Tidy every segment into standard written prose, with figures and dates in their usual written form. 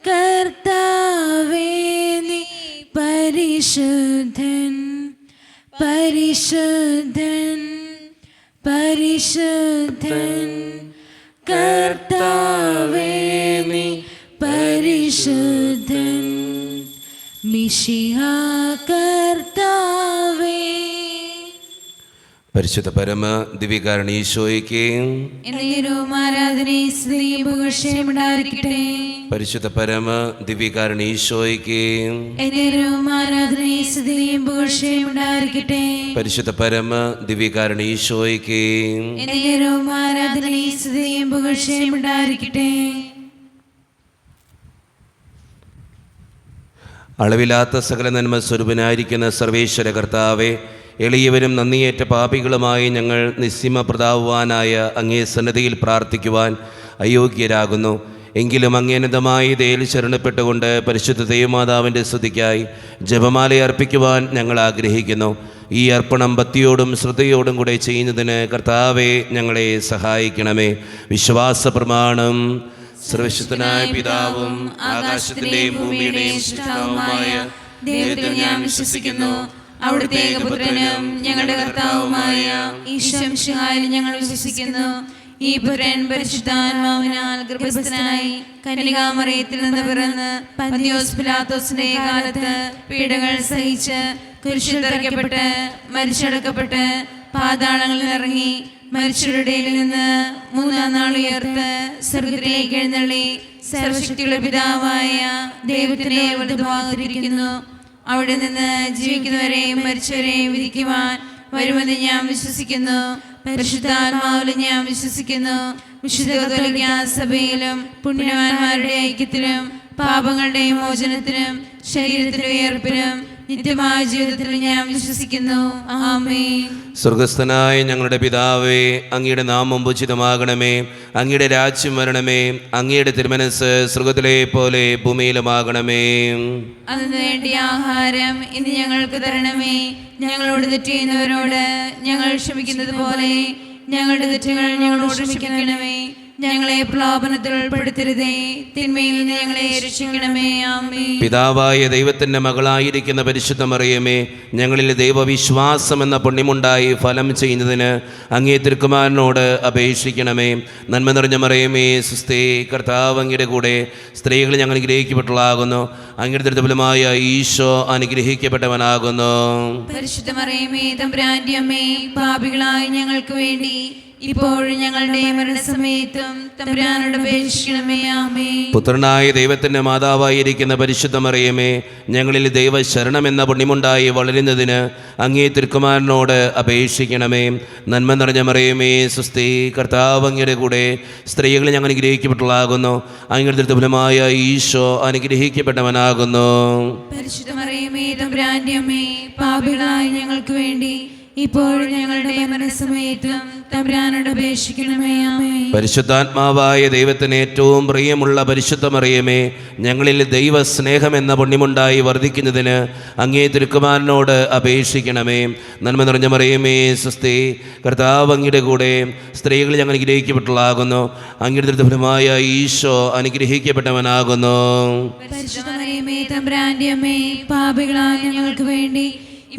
കർത്താവേ നീ പരിശുദ്ധൻ, പരിശുദ്ധൻ, പരിശുദ്ധൻ. കർത്താവേ നീ പരിശുദ്ധൻ, മിശിഹാ കർത്താവേ. പരിശുദ്ധ പരമ ദിവ്യകാരണ ഈശോയ്ക്ക് ആരാധനയും സ്തുതിയും പുകഴ്ചയും ഉണ്ടായിരിക്കട്ടെ. പരിശുദ്ധ പരമ ദിവ്യകാരണ ഈശോയ്ക്ക് ആരാധനയും സ്തുതിയും പുകഴ്ചയും ഉണ്ടായിരിക്കട്ടെ. പരിശുദ്ധ പരമ ദിവ്യകാരണ ഈശോയ്ക്ക് ആരാധനയും സ്തുതിയും പുകഴ്ചയും ഉണ്ടായിരിക്കട്ടെ. അളവില്ലാത്ത സകല നന്മ സ്വരൂപനായിരിക്കുന്ന സർവേശ്വര കർത്താവെ, എളിയവരും നന്ദിയേറ്റ പാപികളുമായി ഞങ്ങൾ നിസ്സീമ പ്രതാപവാനായ അങ്ങേ സന്നദ്ധിയിൽ പ്രാർത്ഥിക്കുവാൻ അയോഗ്യരാകുന്നു. എങ്കിലും അങ്ങേനതമായി ദയയിൽ ശരണപ്പെട്ടുകൊണ്ട് പരിശുദ്ധ ദൈവമാതാവിൻ്റെ സ്തുതിക്കായി ജപമാല അർപ്പിക്കുവാൻ ഞങ്ങൾ ആഗ്രഹിക്കുന്നു. ഈ അർപ്പണം ഭക്തിയോടും ശ്രദ്ധയോടും കൂടെ ചെയ്യുന്നതിന് കർത്താവെ ഞങ്ങളെ സഹായിക്കണമേ. വിശ്വാസ പ്രമാണം. സർവശക്തനായ പിതാവും ആകാശത്തിന്റെയും ഭൂമിയുടെയും സൃഷ്ടാവുമായ ദൈവത്തിൽ ഞാൻ വിശ്വസിക്കുന്നു. അവിടുത്തെ ഏകപുത്രനും ഞങ്ങളുടെ കർത്താവുമായ ഈശോ മിശിഹായിൽ ഞങ്ങൾ വിശ്വസിക്കുന്നു. ഈ പുത്രൻ പരിശുദ്ധാത്മാവിനാൽ ഗർഭസ്ഥനായി കന്യകാമറിയത്തിൽ നിന്ന് പിറന്ന് പന്തിയോസ് പിലാത്തോസിന്റെ കാലത്ത് പീഡകൾ സഹിച്ച് കുരിശിൽ തറയ്ക്കപ്പെട്ട് മരിച്ചടക്കപ്പെട്ട് പാതാളങ്ങളിൽ ഇറങ്ങി മരിച്ചവരുടെ നിന്ന് മൂന്നാം നാൾ ഉയർത്ത് സ്വർഗ്ഗത്തിലേക്ക് എഴുന്നള്ളി സർവശക്തിയുള്ള പിതാവായ ദൈവത്തിന്റെ വലതുഭാഗത്തിരിക്കുന്നു. അവിടെ നിന്ന് ജീവിക്കുന്നവരെയും മരിച്ചവരെയും വിധിക്കുവാൻ വരുമെന്ന് ഞാൻ വിശ്വസിക്കുന്നു. പരിശുദ്ധാത്മാവിലും ഞാൻ വിശ്വസിക്കുന്നു. വിശുദ്ധ കത്തോലിക്കാ സഭയിലും പുണ്യവാന്മാരുടെ ഐക്യത്തിലും പാപങ്ങളുടെ മോചനത്തിനും ശരീരത്തിന്റെ ഉയർപ്പിനും നിത്യമായ ജീവിതത്തിൽ ഞാൻ വിശ്വസിക്കുന്നു. ആമേൻ. സ്വർഗസ്ഥനായ ഞങ്ങളുടെ പിതാവേ, അങ്ങയുടെ നാമം പൂജിതമാകണമേ. അങ്ങയുടെ രാജ്യം വരണമേ. അങ്ങയുടെ തിരുമനസ് സ്വർഗത്തിലെ പോലെ ഭൂമിയിലുമാകണമേ. അതിനു വേണ്ടിയ ആഹാരം ഇന്ന് ഞങ്ങൾക്ക് തരണമേ. ഞങ്ങളോട് തെറ്റ് ചെയ്യുന്നവരോട് ഞങ്ങൾ ക്ഷമിക്കുന്നത് പോലെ ഞങ്ങളുടെ തെറ്റുകൾ ഞങ്ങളോട് ക്ഷമിക്കണമേ. ഞങ്ങളെ പ്രലോഭനത്തിൽ ഉൾപ്പെടുത്തരുതേ, തിന്മയിൽ നിന്ന് ഞങ്ങളെ രക്ഷിക്കണമേ. ആമേൻ. പിതാവായ ദൈവത്തിന്റെ മകളായിരിക്കുന്ന പരിശുദ്ധ മറിയമേ, ഞങ്ങളിൽ ദൈവവിശ്വാസം എന്ന പുണ്യമുണ്ടായി ഫലം ചെയ്യുന്നതിന് അങ്ങേ തിരുക്കുമാരനോട് അപേക്ഷിക്കണമേ. നന്മ നിറഞ്ഞ മറിയമേ, സുസ്ഥേ, കർത്താവ് അങ്ങയുടെ കൂടെ സ്ത്രീകൾ ഞങ്ങൾ അനുഗ്രഹിക്കപ്പെട്ടതാകുന്നു. അങ്ങയുടെ ദുർബലമായ ഈശോ അനുഗ്രഹിക്കപ്പെട്ടവനാകുന്നു. പരിശുദ്ധ മറിയമേ, തമ്പുരാന്റെ അമ്മേ, പാപികളായ ഞങ്ങൾക്ക് വേണ്ടി ഇപ്പോഴും ഞങ്ങളുടെ മരണസമയത്തും തമ്പുരാനോട് അപേക്ഷിക്കണമേ. ആമേൻ. പുത്രനായ ദൈവത്തിന്റെ മാതാവായിരിക്കുന്ന പരിശുദ്ധ മറിയമേ, ഞങ്ങളിൽ ദൈവശരണം എന്ന പുണ്യമുണ്ടായി വളരുന്നതിന് അങ്ങേ തിരുക്കുമാരനോട് അപേക്ഷിക്കണമേ. നന്മ നിറഞ്ഞ മറിയമേ, സുസ്ഥി, കർത്താവ് അങ്ങയുടെ കൂടെ സ്ത്രീകൾ ഞങ്ങൾ അനുഗ്രഹിക്കപ്പെട്ടതാകുന്നു. അങ്ങയുടെ ദുർബലമായ ഈശോ അനുഗ്രഹിക്കപ്പെട്ടവനാകുന്നു. പരിശുദ്ധ മറിയമേ, തമ്പുരാന്റെ അമ്മേ, പാപികളായ ഞങ്ങൾക്ക് വേണ്ടി ഇപ്പോഴും ഞങ്ങളുടെ മരണസമയത്തും തമ്പുരാനോട് അപേക്ഷിക്കണമേ. ആമേൻ. പരിശുദ്ധാത്മാവായ ദൈവത്തിന് ഏറ്റവും പ്രിയമുള്ള പരിശുദ്ധ മറിയമേ, ഞങ്ങളിൽ ദൈവസ്നേഹം എന്ന പുണ്യമുണ്ടായി വർദ്ധിക്കുന്നതിന് അങ്ങേ തിരുക്കുമാരനോട് അപേക്ഷിക്കണമേ. നന്മ നിറഞ്ഞ മറിയമേ, സുസ്ഥി, കർത്താവ് അങ്ങയുടെ കൂടെ സ്ത്രീകൾ ഞങ്ങൾ അനുഗ്രഹിക്കപ്പെട്ടതാകുന്നു. അങ്ങയുടെ ദുർബലമായ ഈശോ അനുഗ്രഹിക്കപ്പെട്ടവനാകുന്നു. പരിശുദ്ധ മറിയമേ, തമ്പുരാന്റെ അമ്മേ, പാപികളായ ഞങ്ങൾക്ക് വേണ്ടി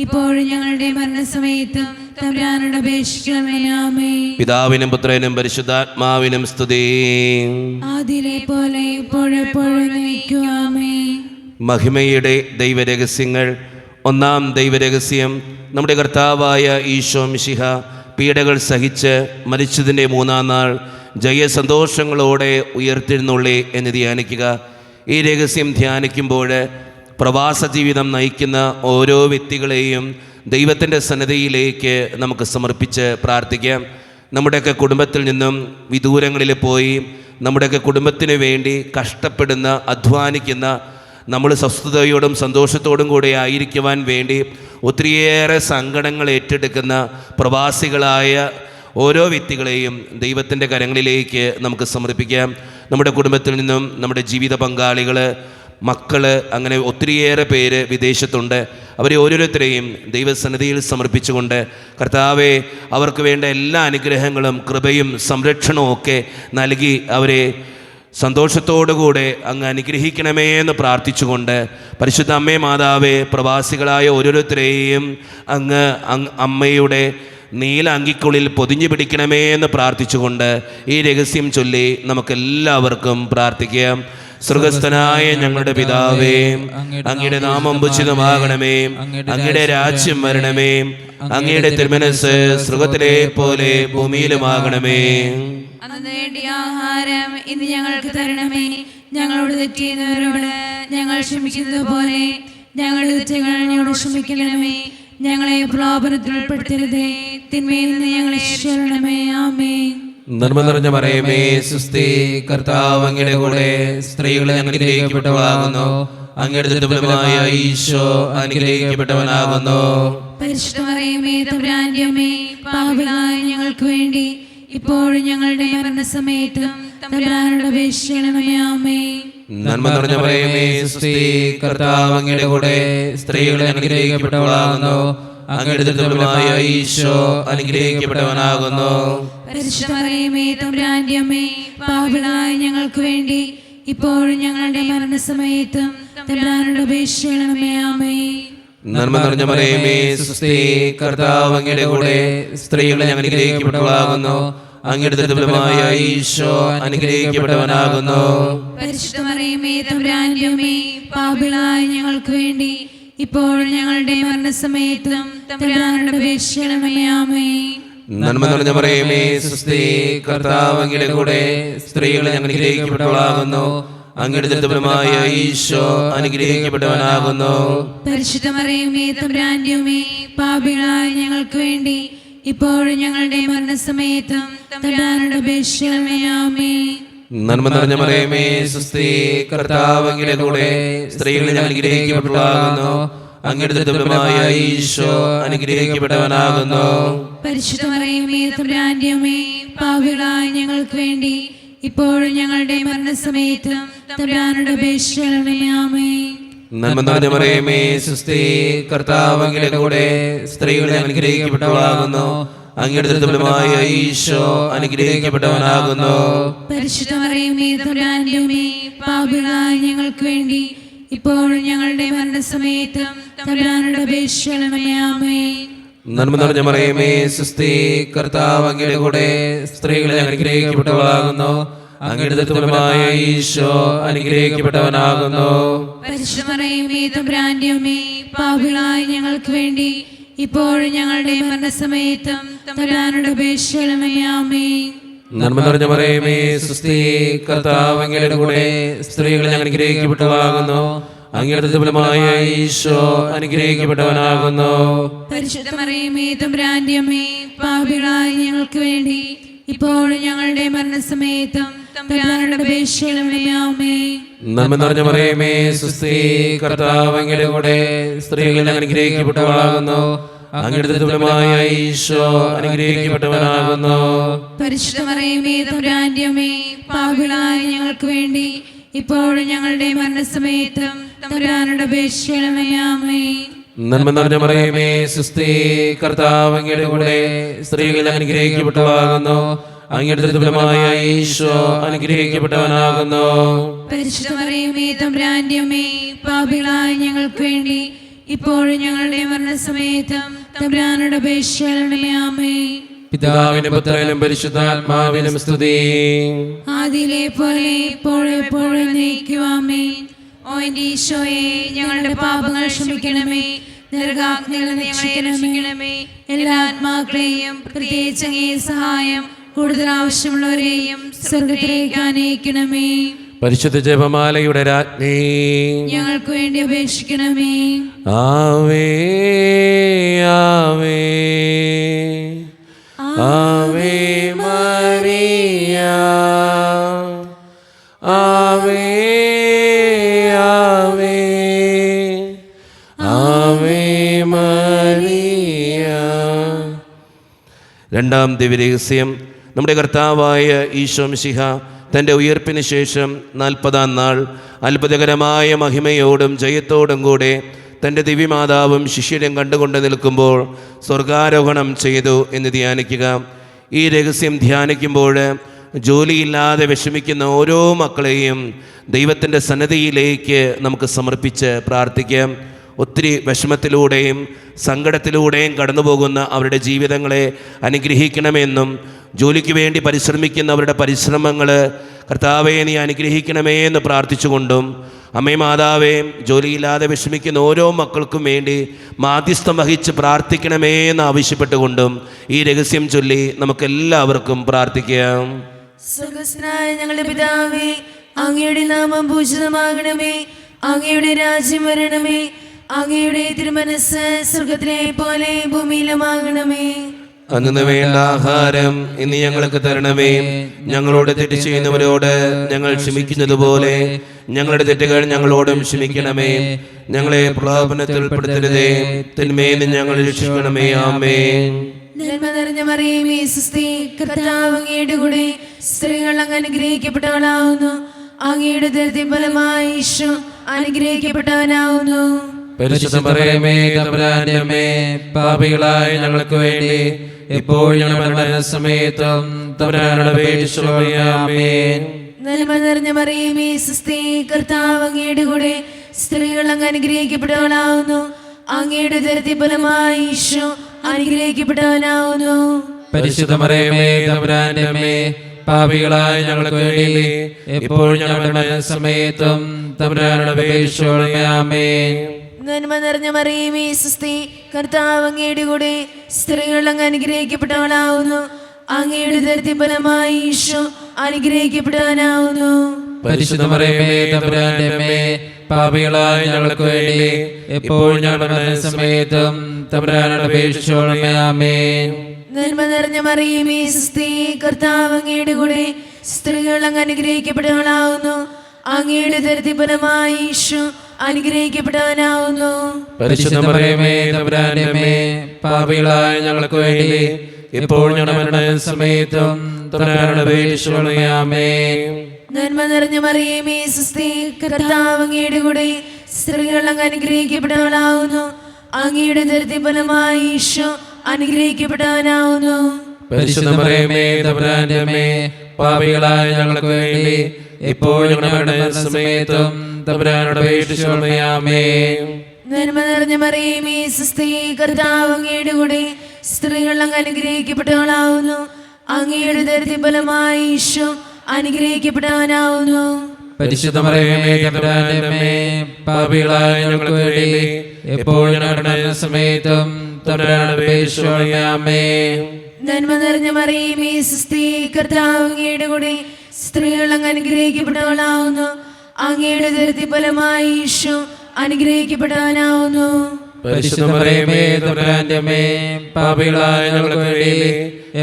ഇപ്പോഴും ഞങ്ങളുടെ മരണസമയത്തും തമ്പുരാനോട് അപേക്ഷിക്കണമേ. ആമേൻ. പിതാവിനും പുത്രനും പരിശുദ്ധാത്മാവിനും സ്തുതി. ആദിയിലെ പോലെ ഇപ്പോഴെപ്പോഴും എന്നേക്കും. ആമേൻ. മഹിമയുടെ ദൈവരഹസ്യങ്ങൾ. ഒന്നാം ദൈവരഹസ്യം, നമ്മുടെ കർത്താവായ ഈശോ മിശിഹ പീഡകൾ സഹിച്ച് മരിച്ചതിൻ്റെ മൂന്നാം നാൾ ജയസന്തോഷങ്ങളോടെ ഉയർത്തെഴുന്നള്ളി എന്ന് ധ്യാനിക്കുക. ഈ രഹസ്യം ധ്യാനിക്കുമ്പോൾ പ്രവാസ ജീവിതം നയിക്കുന്ന ഓരോ വ്യക്തികളെയും ദൈവത്തിൻ്റെ സന്നിധിയിലേക്ക് നമുക്ക് സമർപ്പിച്ച് പ്രാർത്ഥിക്കാം. നമ്മുടെയൊക്കെ കുടുംബത്തിൽ നിന്നും വിദൂരങ്ങളിൽ പോയി നമ്മുടെയൊക്കെ കുടുംബത്തിന് വേണ്ടി കഷ്ടപ്പെടുന്ന, അധ്വാനിക്കുന്ന, നമ്മൾ സ്വസ്ഥതയോടും സന്തോഷത്തോടും കൂടെ ആയിരിക്കുവാൻ വേണ്ടി ഒത്തിരിയേറെ സങ്കടങ്ങൾ ഏറ്റെടുക്കുന്ന പ്രവാസികളായ ഓരോ വ്യക്തികളെയും ദൈവത്തിൻ്റെ കരങ്ങളിലേക്ക് നമുക്ക് സമർപ്പിക്കാം. നമ്മുടെ കുടുംബത്തിൽ നിന്നും നമ്മുടെ ജീവിത പങ്കാളികൾ, മക്കൾ, അങ്ങനെ ഒത്തിരിയേറെ പേര് വിദേശത്തുണ്ട്. അവരെ ഓരോരുത്തരെയും ദൈവസന്നിധിയിൽ സമർപ്പിച്ചുകൊണ്ട് കർത്താവെ, അവർക്ക് വേണ്ട എല്ലാ അനുഗ്രഹങ്ങളും കൃപയും സംരക്ഷണവും ഒക്കെ നൽകി അവരെ സന്തോഷത്തോടുകൂടെ അങ്ങ് അനുഗ്രഹിക്കണമേ എന്ന് പ്രാർത്ഥിച്ചുകൊണ്ട് പരിശുദ്ധ അമ്മേ മാതാവേ, പ്രവാസികളായ ഓരോരുത്തരെയും അങ്ങ് അമ്മയുടെ നീല അങ്കിക്കുള്ളിൽ പൊതിഞ്ഞു പിടിക്കണമേ എന്ന് പ്രാർത്ഥിച്ചുകൊണ്ട് ഈ രഹസ്യം ചൊല്ലി നമുക്കെല്ലാവർക്കും പ്രാർത്ഥിക്കാം. സ്വർഗസ്ഥനായ ഞങ്ങളുടെ പിതാവേ, അങ്ങയുടെ നാമം ഉചിതമാകണമേ, അങ്ങയുടെ രാജ്യം വരണമേ, അങ്ങയുടെ തിരുമനസ്സ് സ്വർഗത്തിലെ പോലെ ഭൂമിയിലുമാകണമേ. അന്ന് വേണ്ടിയ ആഹാരം ഇന്ന് ഞങ്ങൾക്ക് തരണമേ. ഞങ്ങളോട് തെറ്റ് ചെയ്യുന്നവരോട് ഞങ്ങൾ ക്ഷമിക്കുന്നത് പോലെ ഞങ്ങളുടെ തെറ്റുകൾ ഞങ്ങളോട് ക്ഷമിക്കണമേ. ഞങ്ങളെ പ്രലോഭനത്തിൽ ഉൾപ്പെടുത്തരുതേ, തിന്മയിൽ നിന്ന് ഞങ്ങളെ രക്ഷിക്കണമേ. ആമേൻ. നന്മ നിറഞ്ഞ മറിയമേ, സുസ്തി, കർത്താവ് അങ്ങയുടെ കൂടെ, സ്ത്രീകൾ അനുഗ്രഹിക്കപ്പെട്ടവളാകുന്നു, അങ്ങയുടെ ദുർബലമായ ഈശോ അനുഗ്രഹിക്കപ്പെട്ടവനാകുന്നു. പരിശുദ്ധ മറിയമേ, തമ്പുരാന്റെ അമ്മേ, പാപികളായ ഞങ്ങൾക്ക് വേണ്ടി ഇപ്പോഴും ഞങ്ങളുടെ മരണസമയത്തും തമ്പുരാനോട് അപേക്ഷിക്കണമേ. ആമേൻ. നന്മ നിറഞ്ഞ മറിയമേ, സുസ്തി, കർത്താവ് അങ്ങയുടെ കൂടെ, സ്ത്രീകൾ അനുഗ്രഹിക്കപ്പെട്ടവളാകുന്നു, അങ്ങയുടെ ദുർബലമായ ഈശോ അനുഗ്രഹിക്കപ്പെട്ടവനാകുന്നു. പരിശുദ്ധ മറിയമേ, തമ്പുരാന്റെ അമ്മേ, പാപികളായ ഞങ്ങൾക്ക് വേണ്ടി ഇപ്പോഴും ഞങ്ങളുടെ മരണസമയത്തും തമ്പുരാനോട് അപേക്ഷിക്കണമേ. ആമേൻ. നന്മ നിറഞ്ഞ മറിയമേ, സുസ്തി, കർത്താവ് അങ്ങയുടെ കൂടെ, സ്ത്രീകൾ അനുഗ്രഹിക്കപ്പെട്ടവളാകുന്നു, അങ്ങയുടെ ദുർബലമായ ഈശോ അനുഗ്രഹിക്കപ്പെട്ടവനാകുന്നു. പരിശുദ്ധ മറിയമേ, തമ്പുരാന്റെ അമ്മേ, പാപികളായ ഞങ്ങൾക്ക് വേണ്ടി ഇപ്പോഴും ഞങ്ങളുടെ മരണസമയത്തും തമ്പുരാനോട് അപേക്ഷിക്കണമേ. ആമേൻ. നന്മ നിറഞ്ഞ മറിയമേ, സുസ്തി, കർത്താവ് അങ്ങയുടെ കൂടെ, സ്ത്രീകൾ അനുഗ്രഹിക്കപ്പെട്ടവളാകുന്നു, അങ്ങയുടെ ദുർബലമായ ഈശോ അനുഗ്രഹിക്കപ്പെട്ടവനാകുന്നു. പരിശുദ്ധ മറിയമേ, തമ്പുരാന്റെ അമ്മേ, പാപികളായ ഞങ്ങൾക്ക് വേണ്ടി ഇപ്പോഴും ഞങ്ങളുടെ മരണസമയത്തും തമ്പുരാനോട് അപേക്ഷിക്കണമേ. ആമേൻ. നന്മ നിറഞ്ഞ മറിയമേ, സുസ്തി, കർത്താവ് അങ്ങയുടെ കൂടെ, സ്ത്രീകൾ അനുഗ്രഹിക്കപ്പെട്ടവളാകുന്നു, അങ്ങയുടെ ദുർബലമായ ഈശോ അനുഗ്രഹിക്കപ്പെട്ടവനാകുന്നു. പരിശുദ്ധ മറിയമേ, തമ്പുരാന്റെ അമ്മേ, പാപികളായ ഞങ്ങൾക്ക് വേണ്ടി ഇപ്പോഴും ഞങ്ങളുടെ മരണസമയത്തും തമ്പുരാനോട് അപേക്ഷിക്കണമേ. ആമേൻ. നന്മ നിറഞ്ഞ മറിയമേ, സുസ്തി, കർത്താവ് അങ്ങയുടെ കൂടെ, സ്ത്രീകൾ അനുഗ്രഹിക്കപ്പെട്ടവളാകുന്നു, അങ്ങയുടെ ദുർബലമായ ഈശോ അനുഗ്രഹിക്കപ്പെട്ടവനാകുന്നു. പരിശുദ്ധ മറിയമേ, തമ്പുരാന്റെ അമ്മേ, പാപികളായ ഞങ്ങൾക്ക് വേണ്ടി ഇപ്പോഴും ഞങ്ങളുടെ മരണസമയത്തും തമ്പുരാനോട് അപേക്ഷിക്കണമേ. ആമേൻ. നന്മ നിറഞ്ഞ മറിയമേ, സുസ്തി, കർത്താവ് അങ്ങയുടെ കൂടെ, സ്ത്രീകൾ അനുഗ്രഹിക്കപ്പെട്ടവളാകുന്നു, അങ്ങയുടെ ദുർബലമായ ഈശോ അനുഗ്രഹിക്കപ്പെട്ടവനാകുന്നു. പരിശുദ്ധ മറിയമേ, തമ്പുരാന്റെ അമ്മേ, പാപികളായ ഞങ്ങൾക്ക് വേണ്ടി ഇപ്പോഴും ഞങ്ങളുടെ മരണസമയത്തും തമ്പുരാനോട് അപേക്ഷിക്കണമേ. ആമേൻ. നന്മ നിറഞ്ഞ മറിയമേ, സുസ്തി, കർത്താവ് അങ്ങയുടെ കൂടെ, സ്ത്രീകൾ അനുഗ്രഹിക്കപ്പെട്ടവളാകുന്നു, അങ്ങയുടെ ദുർബലമായ ഈശോ അനുഗ്രഹിക്കപ്പെട്ടവനാകുന്നു. പരിശുദ്ധ മറിയമേ, തമ്പുരാന്റെ അമ്മേ, പാപികളായ ഞങ്ങൾക്ക് വേണ്ടി ഇപ്പോഴും ഞങ്ങളുടെ മരണസമയത്തും തമ്പുരാനോട് അപേക്ഷിക്കണമേ. ആമേൻ. നന്മ നിറഞ്ഞ മറിയമേ, സുസ്തി, കർത്താവ് അങ്ങയുടെ കൂടെ, സ്ത്രീകൾ അനുഗ്രഹിക്കപ്പെട്ടവളാകുന്നു, അങ്ങയുടെ ദുർബലമായ ഈശോ അനുഗ്രഹിക്കപ്പെട്ടവനാകുന്നു. പരിശുദ്ധ മറിയമേ, തമ്പുരാന്റെ അമ്മേ, പാപികളായ ഞങ്ങൾക്ക് വേണ്ടി ഇപ്പോഴും ഞങ്ങളുടെ മരണസമയത്തും തമ്പുരാനോട് അപേക്ഷിക്കണമേ. ആമേൻ. നന്മ നിറഞ്ഞ മറിയമേ, സുസ്തി, കർത്താവ് അങ്ങയുടെ കൂടെ, സ്ത്രീകൾ അനുഗ്രഹിക്കപ്പെട്ടവളാകുന്നു, അങ്ങയുടെ ദുർബലമായ ഈശോ അനുഗ്രഹിക്കപ്പെട്ടവനാകുന്നു. പരിശുദ്ധ മറിയമേ, തമ്പുരാന്റെ അമ്മേ, പാപികളായ ഞങ്ങൾക്ക് വേണ്ടി ഇപ്പോഴും ഞങ്ങളുടെ മരണസമയത്തും തമ്പുരാനോട് അപേക്ഷിക്കണമേ. ആമേൻ. പിതാവിനും പുത്രനും പരിശുദ്ധാത്മാവിനും സ്തുതി. ആദിയിലെ പോലെ ഇപ്പോഴും എപ്പോഴും എന്നേക്കും. ആമേൻ. ഓ എന്റെ ഈശോയെ, ഞങ്ങളുടെ പാപങ്ങൾ ക്ഷമിക്കണമേ, നരകാഗ്നിയിൽ നിന്ന് ഞങ്ങളെ രക്ഷിക്കണമേ. എല്ലാ ആത്മാക്കളെയും പ്രത്യേകിച്ച് അങ്ങേ സഹായം കൂടുതൽ ആവശ്യമുള്ളവരെയും സ്വർഗ്ഗത്തിലേക്ക് ആനയിക്കണമേ. പരിശുദ്ധ ജപമാലയുടെ രാജ്ഞി, ഞങ്ങൾക്ക് വേണ്ടി അപേക്ഷിക്കണമേ. ആവേ ആവേ ആവേ മരിയ, ആവേ ആവേ ആവേ മരിയ. രണ്ടാം ദിവ്യരഹസ്യം. നമ്മുടെ കർത്താവായ ഈശോ മിശിഹ തൻ്റെ ഉയർപ്പിന് ശേഷം 40-ാം നാൾ അത്ഭുതകരമായ മഹിമയോടും ജയത്തോടും കൂടെ തൻ്റെ ദിവ്യമാതാവും ശിഷ്യരും കണ്ടുകൊണ്ട് നിൽക്കുമ്പോൾ സ്വർഗാരോഹണം ചെയ്തു എന്ന് ധ്യാനിക്കുക. ഈ രഹസ്യം ധ്യാനിക്കുമ്പോൾ ജോലിയില്ലാതെ വിഷമിക്കുന്ന ഓരോ മക്കളെയും ദൈവത്തിൻ്റെ സന്നിധിയിലേക്ക് നമുക്ക് സമർപ്പിച്ച് പ്രാർത്ഥിക്കാം. ഒത്തിരി വിഷമത്തിലൂടെയും സങ്കടത്തിലൂടെയും കടന്നു പോകുന്ന അവരുടെ ജീവിതങ്ങളെ അനുഗ്രഹിക്കണമെന്നും ജോലിക്ക് വേണ്ടി പരിശ്രമിക്കുന്ന അവരുടെ പരിശ്രമങ്ങൾ കർത്താവേ നീ അനുഗ്രഹിക്കണമേ എന്ന് പ്രാർത്ഥിച്ചുകൊണ്ടും അമ്മേ മാതാവേ ജോലിയില്ലാതെ വിഷമിക്കുന്ന ഓരോ മക്കൾക്കും വേണ്ടി മാധ്യസ്ഥം വഹിച്ച് പ്രാർത്ഥിക്കണമേ എന്ന് ആവശ്യപ്പെട്ടുകൊണ്ടും ഈ രഹസ്യം ചൊല്ലി നമുക്കെല്ലാവർക്കും പ്രാർത്ഥിക്കാം. സ്വർഗ്ഗസ്ഥനായ ഞങ്ങളുടെ പിതാവേ, അങ്ങയുടെ നാമം പൂജിതമാകണമേ, അങ്ങയുടെ രാജ്യം വരണമേ, അങ്ങയുടെ തിരുമനസ്സ് സ്വർഗ്ഗത്തിലെ പോലെ ഭൂമിയിലുമാകണമേ. അന്നു വേണ്ട ആഹാരം ഇന്ന് ഞങ്ങൾക്ക് തരണമേ. ഞങ്ങളോട് തെറ്റ് ചെയ്യുന്നവരോട് ഞങ്ങൾ ക്ഷമിക്കുന്നത് പോലെ ഞങ്ങളുടെ തെറ്റുകൾ ഞങ്ങളോടും ക്ഷമിക്കണമേ. ഞങ്ങളെ പ്രലോഭനത്തിൽ ഉൾപ്പെടുത്തരുതേ, തിന്മയിൽ നിന്ന് ഞങ്ങളെ രക്ഷിക്കണമേ. ആമേൻ. നന്മ നിറഞ്ഞ മറിയമേ സ്വസ്തി, കർത്താവ് അങ്ങയുടെ കൂടെ സ്ത്രീകൾ അങ്ങ് അനുഗ്രഹിക്കപ്പെട്ടവളാവുന്നു. അങ്ങയുടെ ഉദരത്തിൻ ഫലമായി ഈശോ അനുഗ്രഹിക്കപ്പെട്ടവനാവുന്നു. പരിശുദ്ധ മറിയമേ തമ്പുരാന്റെ അമ്മേ, പാപികളായ ഞങ്ങൾക്ക് വേണ്ടി ഇപ്പോൾ ഞങ്ങളുടെ മരണസമയത്തും തമ്പുരാനോട് അപേക്ഷിച്ചുകൊള്ളണമേ. ആമേൻ. നന്മ നിറഞ്ഞ മറിയമേ സ്വസ്തി, കർത്താവ് അങ്ങയുടെ കൂടെ സ്ത്രീകൾ അങ്ങ് അനുഗ്രഹിക്കപ്പെട്ടവളാവുന്നു. അങ്ങയുടെ ഉദരത്തിൻ ഫലമായി ഈശോ അനുഗ്രഹിക്കപ്പെട്ടവനാവുന്നു. പരിശുദ്ധ മറിയമേ തമ്പുരാന്റെ അമ്മേ, പാപികളായ ഞങ്ങൾക്ക് വേണ്ടി ഇപ്പോൾ ഞങ്ങളുടെ മരണസമയത്തും തമ്പുരാനോട് അപേക്ഷിച്ചുകൊള്ളണമേ. ആമേൻ. നന്മ നിറഞ്ഞ മറിയമേ സ്വസ്തി, കർത്താവ് അങ്ങയുടെ കൂടെ സ്ത്രീകൾ അങ്ങ് അനുഗ്രഹിക്കപ്പെട്ടവളാവുന്നു. അങ്ങയുടെ ഉദരത്തിൻ ഫലമായി ഈശോ അനുഗ്രഹിക്കപ്പെട്ടവനാവുന്നു. പരിശുദ്ധ മറിയമേ തമ്പുരാന്റെ അമ്മേ, പാപികളായ ഞങ്ങൾക്ക് വേണ്ടി ഇപ്പോൾ ഞങ്ങളുടെ മരണസമയത്തും തമ്പുരാനോട് അപേക്ഷിച്ചുകൊള്ളണമേ. ആമേൻ. നന്മ നിറഞ്ഞ മറിയമേ സ്വസ്തി, കർത്താവ് അങ്ങയുടെ കൂടെ സ്ത്രീകൾ അങ്ങ് അനുഗ്രഹിക്കപ്പെട്ടവളാവുന്നു. അങ്ങയുടെ ഉദരത്തിൻ ഫലമായി ഈശോ അനുഗ്രഹിക്കപ്പെട്ടവനാവുന്നു. പരിശുദ്ധ മറിയമേ തമ്പുരാന്റെ അമ്മേ, പാപികളായ ഞങ്ങൾക്ക് വേണ്ടി ഇപ്പോൾ ഞങ്ങളുടെ മരണസമയത്തും തമ്പുരാനോട് അപേക്ഷിച്ചുകൊള്ളണമേ. ആമേൻ. നന്മ നിറഞ്ഞ മറിയമേ സ്വസ്തി, കർത്താവ് അങ്ങയുടെ കൂടെ സ്ത്രീകൾ അങ്ങ് അനുഗ്രഹിക്കപ്പെട്ടവളാവുന്നു. അങ്ങയുടെ ഉദരത്തിൻ ഫലമായി ഈശോ അനുഗ്രഹിക്കപ്പെട്ടവനാവുന്നു. പരിശുദ്ധ മറിയമേ തമ്പുരാന്റെ അമ്മേ, പാപികളായ ഞങ്ങൾക്ക് വേണ്ടി ഇപ്പോൾ ഞങ്ങളുടെ മരണസമയത്തും തമ്പുരാനോട് അപേക്ഷിച്ചുകൊള്ളണമേ. ആമേൻ. നന്മ നിറഞ്ഞ മറിയമേ സ്വസ്തി, കർത്താവ് അങ്ങയുടെ കൂടെ സ്ത്രീകൾ അങ്ങ് അനുഗ്രഹിക്കപ്പെട്ടവളാവുന്നു. അങ്ങയുടെ ഉദരത്തിൻ ഫലമായി ഈശോ അനുഗ്രഹിക്കപ്പെട്ടവനാവുന്നു. പരിശുദ്ധ മറിയമേ തമ്പുരാന്റെ അമ്മേ, പാപികളായ ഞങ്ങൾക്ക് വേണ്ടി ഇപ്പോൾ ഞങ്ങളുടെ മരണസമയത്തും തമ്പുരാനോട് അപേക്ഷിച്ചുകൊള്ളണമേ. ആമേൻ. നന്മ നിറഞ്ഞ മറിയമേ സ്വസ്തി, കർത്താവ് അങ്ങയുടെ കൂടെ സ്ത്രീകൾ അങ്ങ് അനുഗ്രഹിക്കപ്പെട്ടവളാവുന്നു. അങ്ങയുടെ ഉദരത്തിൻ ഫലമായി ഈശോ അനുഗ്രഹിക്കപ്പെട്ടവനാവുന്നു. പരിശുദ്ധ മറിയമേ തമ്പുരാന്റെ അമ്മേ, പാപികളായ ഞങ്ങൾക്ക് വേണ്ടി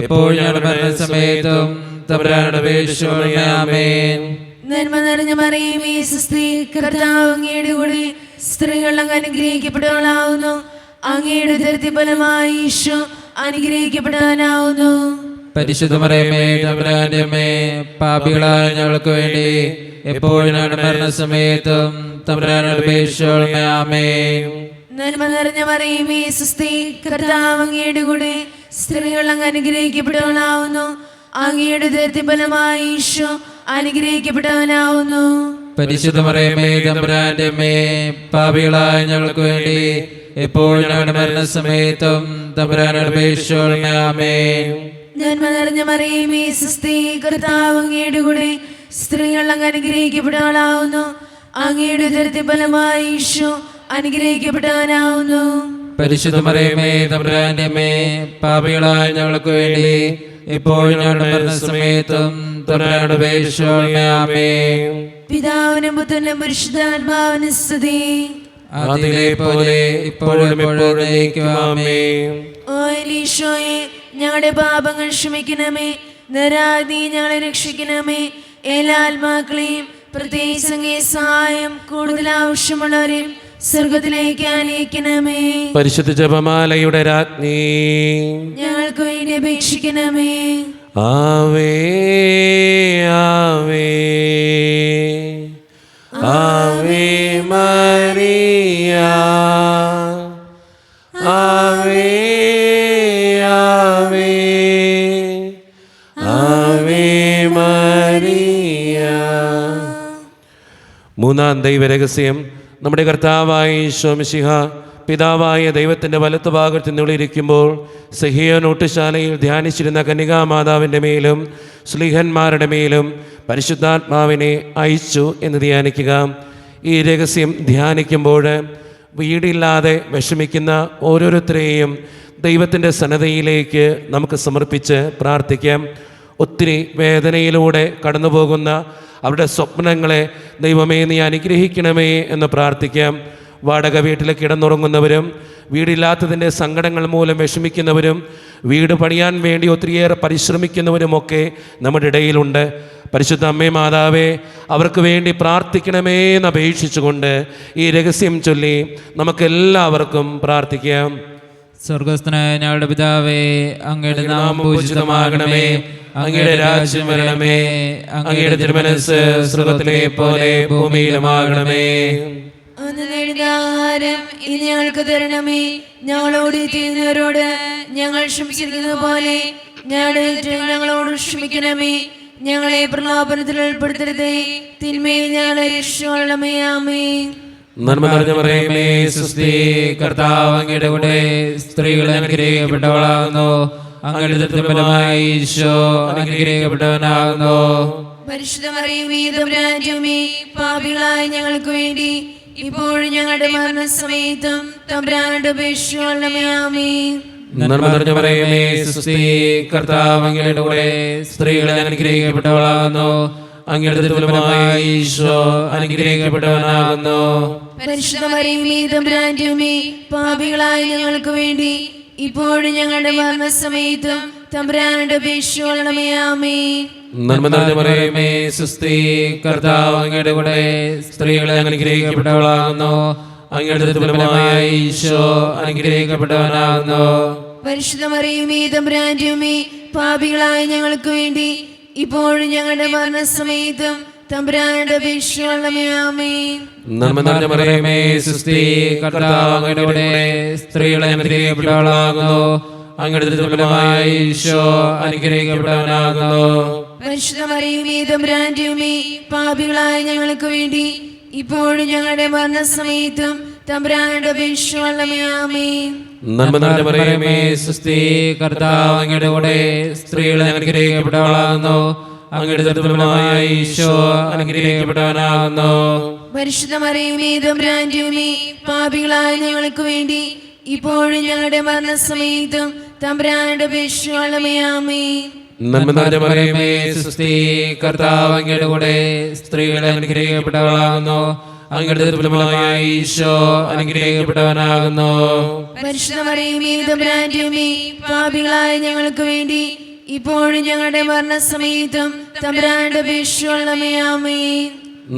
ഇപ്പോൾ ഞങ്ങളുടെ മരണസമയത്തും തമ്പുരാനോട് അപേക്ഷിച്ചുകൊള്ളണമേ. ആമേൻ. നന്മ നിറഞ്ഞ മറിയമേ സ്വസ്തി, കർത്താവ് അങ്ങയുടെ കൂടെ സ്ത്രീകൾ അങ്ങ് അനുഗ്രഹിക്കപ്പെട്ടവളാവുന്നു. അങ്ങയുടെ ഉദരത്തിൻ ഫലമായി ഈശോ അനുഗ്രഹിക്കപ്പെട്ടവനാവുന്നു. പരിശുദ്ധ മറിയമേ തമ്പുരാന്റെ അമ്മേ, പാപികളായ ഞങ്ങൾക്ക് വേണ്ടി ഇപ്പോൾ ഞങ്ങളുടെ മരണസമയത്തും തമ്പുരാനോട് അപേക്ഷിച്ചുകൊള്ളണമേ. ആമേൻ. നന്മ നിറഞ്ഞ മറിയമേ സ്വസ്തി, കർത്താവ് അങ്ങയുടെ കൂടെ സ്ത്രീകൾ അങ്ങ് അനുഗ്രഹിക്കപ്പെട്ടവളാവുന്നു. അങ്ങയുടെ ഉദരത്തിൻ ഫലമായി ഈശോ അനുഗ്രഹിക്കപ്പെട്ടവനാവുന്നു. പരിശുദ്ധ മറിയമേ തമ്പുരാന്റെ അമ്മേ, പാപികളായ ഞങ്ങൾക്ക് വേണ്ടി ഇപ്പോൾ ഞങ്ങളുടെ മരണസമയത്തും തമ്പുരാനോട് അപേക്ഷിച്ചുകൊള്ളണമേ. ആമേൻ. നന്മ നിറഞ്ഞ മറിയമേ സ്വസ്തി, കർത്താവ് അങ്ങയുടെ കൂടെ സ്ത്രീകൾ അങ്ങ് അനുഗ്രഹിക്കപ്പെട്ടവളാവുന്നു. അങ്ങയുടെ ഉദരത്തിൻ ഫലമായി ഈശോ അനുഗ്രഹിക്കപ്പെട്ടവനാവുന്നു. പരിശുദ്ധ മറിയമേ തമ്പുരാന്റെ അമ്മേ, പാപികളായ ഞങ്ങൾക്ക് വേണ്ടി ഇപ്പോൾ ഞങ്ങളുടെ മരണസമയത്തും തമ്പുരാനോട് അപേക്ഷിച്ചുകൊള്ളണമേ. ആമേൻ. പിതാവിനും പുത്രനും പരിശുദ്ധാത്മാവിനും സ്തുതി. അതിലെ പോലെ ഇപ്പോഴും എപ്പോഴും എന്നേക്കും. ആമേൻ. ഓ ഈശോയെ, ഞങ്ങളുടെ പാപങ്ങൾ ക്ഷമിക്കണമേ. നിരാതി ഞങ്ങളെ രക്ഷിക്കണമേ. എല്ലാ ആത്മാക്കളെയും പ്രത്യേകിച്ച് അങ്ങേ സഹായം കൂടുതൽ ആവശ്യമുള്ളവരെയും സ്വർഗത്തിലേക്ക് അനയിക്കണമേ. പരിശുദ്ധ ജപമാലയുടെ രാജ്ഞി ഞങ്ങൾക്ക് വേണ്ടി അപേക്ഷിക്കണമേ. ആവേ ആവേ ആവേ മരിയ ആവേ ആവേ ആവേ മരിയ മൂന്നാം ദൈവരഹസ്യം, നമ്മുടെ കർത്താവായ ഈശോ മിശിഹ പിതാവായ ദൈവത്തിൻ്റെ വലത്തുഭാഗത്ത് നിന്നിരിക്കുമ്പോൾ സഹിയോൻ ഊട്ടുശാലയിൽ ധ്യാനിച്ചിരുന്ന കന്യകാമാതാവിൻ്റെ മേലും ശ്ലീഹന്മാരുടെ മേലും പരിശുദ്ധാത്മാവിനെ അയച്ചു എന്ന് ധ്യാനിക്കുക. ഈ രഹസ്യം ധ്യാനിക്കുമ്പോൾ വീടില്ലാതെ വിഷമിക്കുന്ന ഓരോരുത്തരെയും ദൈവത്തിൻ്റെ സന്നദ്ധയിലേക്ക് നമുക്ക് സമർപ്പിച്ച് പ്രാർത്ഥിക്കാം. ഒത്തിരി വേദനയിലൂടെ കടന്നു പോകുന്ന അവരുടെ സ്വപ്നങ്ങളെ ദൈവമേ നീ അനുഗ്രഹിക്കണമേ എന്ന് പ്രാർത്ഥിക്കാം. വാടക വീട്ടിൽ കിടന്നുറങ്ങുന്നവരും വീടില്ലാത്തതിൻ്റെ സങ്കടങ്ങൾ മൂലം വിഷമിക്കുന്നവരും വീട് പണിയാൻ വേണ്ടി ഒത്തിരിയേറെ പരിശ്രമിക്കുന്നവരുമൊക്കെ നമ്മുടെ ഇടയിലുണ്ട്. പരിശുദ്ധ അമ്മേ മാതാവേ, അവർക്ക് വേണ്ടി പ്രാർത്ഥിക്കണമേ എന്ന് അപേക്ഷിച്ചുകൊണ്ട് ഈ രഹസ്യം ചൊല്ലി നമുക്കെല്ലാവർക്കും പ്രാർത്ഥിക്കാം. സ്വർഗസ്ഥനായ ഞങ്ങളുടെ പിതാവേ, അങ്ങയുടെ നാമം പൂജിതമാകണമേ, അങ്ങയുടെ രാജ്യം വരണമേ, അങ്ങയുടെ തിരുമനസ്സ് സ്വർഗത്തിലെ പോലെ ഭൂമിയിലുമാകണമേ. അന്ന് നേടുന്ന ആഹാരം ഇനി ഞങ്ങൾക്ക് തരണമേ. ഞങ്ങളോട് ചെയ്യുന്നവരോട് ഞങ്ങൾ ക്ഷമിച്ചിരിക്കുന്നത് പോലെ ഞങ്ങളോട് ക്ഷമിക്കണമേ. ഞങ്ങളെ പ്രലോഭനത്തിൽ ഉൾപ്പെടുത്തരുതേ, തിന്മയിൽ ഞങ്ങളെ രക്ഷിക്കണമേ. ആമേൻ. നന്മ നിറഞ്ഞ മറിയമേ, സ്വസ്തി, കർത്താവ് അങ്ങയുടെ കൂടെ സ്ത്രീകൾ അനുഗ്രഹിക്കപ്പെട്ടവളാകുന്നു, അങ്ങയുടെ ഫലമായി ഈശോ അനുഗ്രഹിക്കപ്പെട്ടവനാകുന്നു. പരിശുദ്ധ മറിയമേ, തമ്പുരാന്റമ്മേ, പാപികളായ ഞങ്ങൾക്ക് വേണ്ടി ഇപ്പോഴും ഞങ്ങളുടെ മരണസമയത്തും തമ്പുരാനോട് അപേക്ഷിക്കണമേ. ആമേൻ. നന്മ നിറഞ്ഞ മറിയമേ, സ്വസ്തി, കർത്താവ് അങ്ങയുടെ കൂടെ സ്ത്രീകൾ അനുഗ്രഹിക്കപ്പെട്ടവളാകുന്നു, അങ്ങയുടെ ഫലമായി ഈശോ അനുഗ്രഹിക്കപ്പെട്ടവനാകുന്നു. പരിശുദ്ധ മറിയമേ, തമ്പുരാന്റമ്മേ, പാപികളായ ഞങ്ങൾക്ക് വേണ്ടി ഇപ്പോഴും ഞങ്ങളുടെ മരണസമയത്തും തമ്പുരാനോട് അപേക്ഷിക്കണമേ. ആമേൻ. നന്മ നിറഞ്ഞ മറിയമേ, സ്വസ്തി, കർത്താവ് അങ്ങയുടെ കൂടെ സ്ത്രീകൾ അനുഗ്രഹിക്കപ്പെട്ടവളാകുന്നു, അങ്ങയുടെ ഫലമായി ഈശോ അനുഗ്രഹിക്കപ്പെട്ടവനാകുന്നു. പരിശുദ്ധ മറിയമേ, തമ്പുരാന്റമ്മേ, പാപികളായ ഞങ്ങൾക്ക് വേണ്ടി ഇപ്പോഴും ഞങ്ങളുടെ മരണസമയത്തും തമ്പുരാനോട് അപേക്ഷിക്കണമേ. ആമേൻ. നന്മ നിറഞ്ഞ മറിയമേ, സ്വസ്തി, കർത്താവ് അങ്ങയുടെ കൂടെ സ്ത്രീകൾ അനുഗ്രഹിക്കപ്പെട്ടവളാകുന്നു, അങ്ങയുടെ ഫലമായി ഈശോ അനുഗ്രഹിക്കപ്പെട്ടവനാകുന്നു. പരിശുദ്ധ മറിയമേ, തമ്പുരാന്റമ്മേ, പാപികളായ ഞങ്ങൾക്ക് വേണ്ടി ഇപ്പോഴും ഞങ്ങളുടെ മരണസമയത്തും തമ്പുരാനോട് അപേക്ഷിക്കണമേ. ആമേൻ. നന്മ നിറഞ്ഞ മറിയമേ, സ്വസ്തി, കർത്താവ് അങ്ങയുടെ കൂടെ സ്ത്രീകൾ അനുഗ്രഹിക്കപ്പെട്ടവളാകുന്നു, അങ്ങയുടെ ഫലമായി ഈശോ അനുഗ്രഹിക്കപ്പെട്ടവനാകുന്നു. പരിശുദ്ധ മറിയമേ, തമ്പുരാന്റമ്മേ, പാപികളായ ഞങ്ങൾക്ക് വേണ്ടി ഇപ്പോഴും ഞങ്ങളുടെ മരണസമയത്തും തമ്പുരാനോട് അപേക്ഷിക്കണമേ. ആമേൻ. നന്മ നിറഞ്ഞ മറിയമേ, സ്വസ്തി, കർത്താവ് അങ്ങയുടെ കൂടെ സ്ത്രീകൾ അനുഗ്രഹിക്കപ്പെട്ടവളാകുന്നു, അങ്ങയുടെ ഫലമായി ഈശോ അനുഗ്രഹിക്കപ്പെട്ടവനാകുന്നു. പരിശുദ്ധ മറിയമേ, തമ്പുരാന്റമ്മേ, പാപികളായ ഞങ്ങൾക്ക് വേണ്ടി ഇപ്പോഴും ഞങ്ങളുടെ മരണസമയത്തും തമ്പുരാനോട് അപേക്ഷിക്കണമേ. ആമേൻ.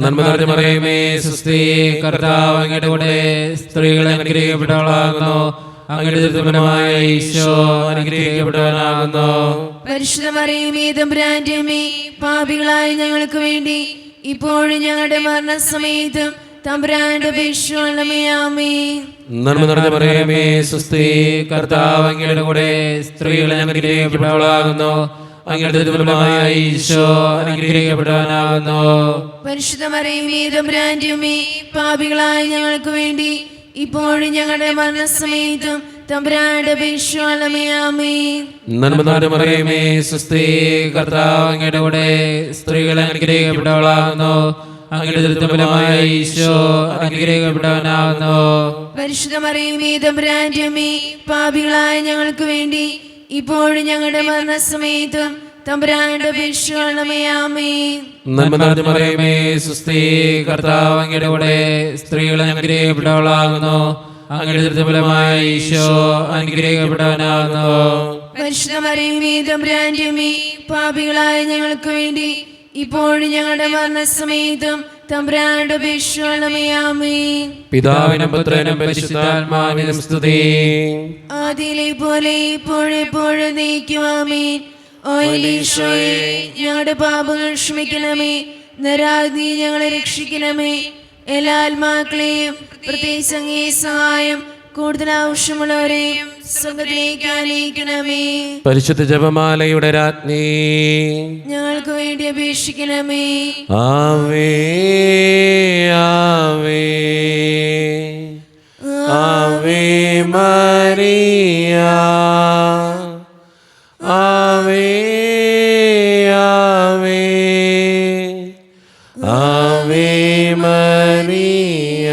നന്മ നിറഞ്ഞ മറിയമേ, സ്വസ്തി, കർത്താവ് അങ്ങയുടെ കൂടെ സ്ത്രീകൾ അനുഗ്രഹിക്കപ്പെട്ടവളാകുന്നു, അങ്ങയുടെ ഫലമായി ഈശോ അനുഗ്രഹിക്കപ്പെട്ടവനാകുന്നു. പരിശുദ്ധ മറിയമേ, തമ്പുരാന്റമ്മേ, പാപികളായ ഞങ്ങൾക്ക് വേണ്ടി ഇപ്പോഴും ഞങ്ങളുടെ മരണസമയത്തും തമ്പുരാനോട് അപേക്ഷിക്കണമേ. ആമേൻ. നന്മ നിറഞ്ഞ മറിയമേ, സ്വസ്തി, കർത്താവ് അങ്ങയുടെ കൂടെ സ്ത്രീകൾ അനുഗ്രഹിക്കപ്പെട്ടവളാകുന്നു, അങ്ങയുടെ ഫലമായി ഈശോ അനുഗ്രഹിക്കപ്പെട്ടവനാകുന്നു. പരിശുദ്ധ മറിയമേ, തമ്പുരാന്റമ്മേ, പാപികളായ ഞങ്ങൾക്ക് വേണ്ടി ഇപ്പോഴും ഞങ്ങളുടെ മരണസമയത്തും തമ്പുരാനോട് അപേക്ഷിക്കണമേ. ആമേൻ. നന്മ നിറഞ്ഞ മറിയമേ, സ്വസ്തി, കർത്താവ് അങ്ങയുടെ കൂടെ സ്ത്രീകൾ അനുഗ്രഹിക്കപ്പെട്ടവളാകുന്നു, അങ്ങയുടെ ഫലമായി ഈശോ അനുഗ്രഹിക്കപ്പെട്ടവനാകുന്നു. പരിശുദ്ധ മറിയമേ, തമ്പുരാന്റമ്മേ, പാപികളായ ഞങ്ങൾക്ക് വേണ്ടി ഇപ്പോഴും ഞങ്ങളുടെ മരണസമയത്തും തമ്പുരാനോട് അപേക്ഷിക്കണമേ. ആമേൻ. നന്മ നിറഞ്ഞ മറിയമേ, സ്വസ്തി, കർത്താവ് അങ്ങയുടെ കൂടെ സ്ത്രീകൾ അനുഗ്രഹിക്കപ്പെട്ടവളാകുന്നു, അങ്ങയുടെ ഫലമായി ഈശോ അനുഗ്രഹിക്കപ്പെട്ടവനാകുന്നു. പരിശുദ്ധ മറിയമേ, തമ്പുരാന്റമ്മേ, പാപികളായ ഞങ്ങൾക്ക് വേണ്ടി ഇപ്പോഴും ഞങ്ങളുടെ മരണസമയത്തും തമ്പുരാനോട് അപേക്ഷിക്കണമേ. ആമേൻ. പിതാവിനും പുത്രനും പരിശുദ്ധാത്മാവിനും സ്തുതി. ആദിയിലെ പോലെ ഇപ്പോഴെപ്പോഴും നീക്കും. ആമേൻ. ഓ ഈശോയെ, ഞങ്ങളുടെ പാപങ്ങൾ ക്ഷമിക്കണമേ, നരാഗ്നി ഞങ്ങളെ രക്ഷിക്കണമേ. എല്ലാ ആത്മാക്കളെയും പ്രത്യേകിച്ച് അങ്ങേ സഹായം കൂടുതൽ ആവശ്യമുള്ളവരെയും സ്വർഗ്ഗത്തിലേക്ക് ആനയിക്കണമേ. പരിശുദ്ധ ജപമാലയുടെ രാജ്ഞി, ഞങ്ങൾക്ക് വേണ്ടി അപേക്ഷിക്കണമേ. ആവേ ആവേ ആവേ മരിയ, ആവേ ആവേ ആവേ മരിയ.